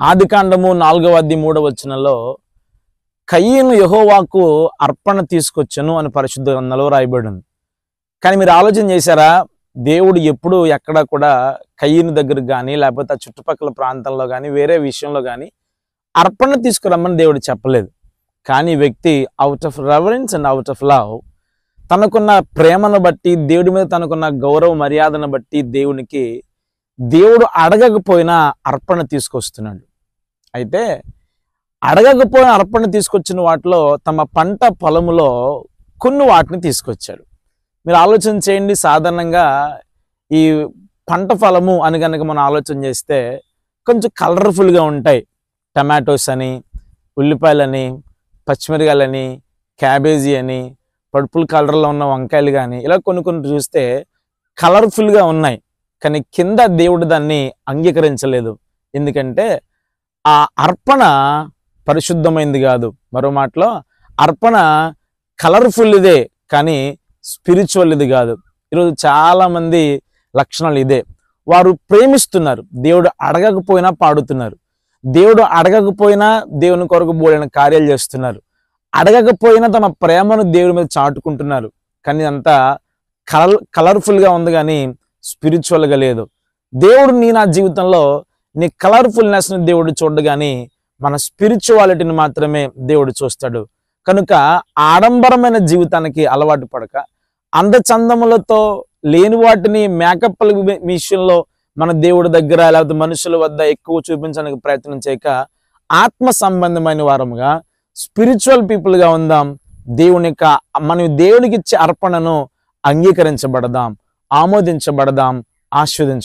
ఆదికాండము 4:3 కయీను యెహోవాకు అర్పణ తీసుకొచ్చెను అని పరిశుద్ధ గ్రంథంలో రాయబడింది. కానీ మీరు ఆలోచన చేశారా, దేవుడు ఎప్పుడు ఎక్కడ కూడా కయీను దగ్గరకు కానీ లేకపోతే ఆ చుట్టుపక్కల ప్రాంతంలో కానీ వేరే విషయంలో కానీ అర్పణ తీసుకురమ్మని దేవుడు చెప్పలేదు. కానీ వ్యక్తి out of reverence and out of love తనకున్న ప్రేమను బట్టి, దేవుడి మీద తనకున్న గౌరవ మర్యాదను బట్టి దేవుడు అడగకపోయినా అర్పణ తీసుకొస్తున్నాడు. అయితే అడగకపోయిన అర్పణ తీసుకొచ్చిన వాటిలో తమ పంట పొలములో కొన్ని వాటిని తీసుకొచ్చాడు. మీరు ఆలోచన చేయండి, సాధారణంగా ఈ పంట ఫలము అని కనుక మనం ఆలోచన చేస్తే కొంచెం కలర్ఫుల్గా ఉంటాయి. టమాటోస్ అని, ఉల్లిపాయలని, పచ్చిమిరకాయలని, క్యాబేజీ అని, పర్పుల్ కలర్లో ఉన్న వంకాయలు కానీ ఇలా కొన్ని చూస్తే కలర్ఫుల్గా ఉన్నాయి. కానీ కింద దేవుడు దాన్ని అంగీకరించలేదు. ఎందుకంటే ఆ అర్పణ పరిశుద్ధమైంది కాదు. మరో మాటలో అర్పణ కలర్ఫుల్ ఇదే కానీ స్పిరిచువల్ ఇది కాదు. ఈరోజు చాలా మంది లక్షణాలు ఇదే. వారు ప్రేమిస్తున్నారు, దేవుడు అడగకపోయినా పాడుతున్నారు, దేవుడు అడగకపోయినా దేవుని కొరకు బోలైన కార్యాలు చేస్తున్నారు, అడగకపోయినా తమ ప్రేమను దేవుడి మీద చాటుకుంటున్నారు. కానీ అంతా కలర్ఫుల్గా ఉంది కానీ స్పిరిచువల్గా లేదు. దేవుడు నా జీవితంలో నీ కలర్ఫుల్నెస్ని దేవుడు చూడడు కానీ మన స్పిరిచువాలిటీని మాత్రమే దేవుడు చూస్తాడు. కనుక ఆడంబరమైన జీవితానికి అలవాటు పడక, అందచందములతో లేని వాటిని మేకప్ల విషయంలో మన దేవుడి దగ్గర లేకపోతే మనుషుల వద్ద ఎక్కువ చూపించడానికి ప్రయత్నం చేయక, ఆత్మ సంబంధమైన వారముగా స్పిరిచువల్ పీపుల్గా ఉందాం. మనం దేవునికి ఇచ్చే అర్పణను అంగీకరించబడదాం, ఆమోదించబడదాం, ఆస్వాదించబడదాం.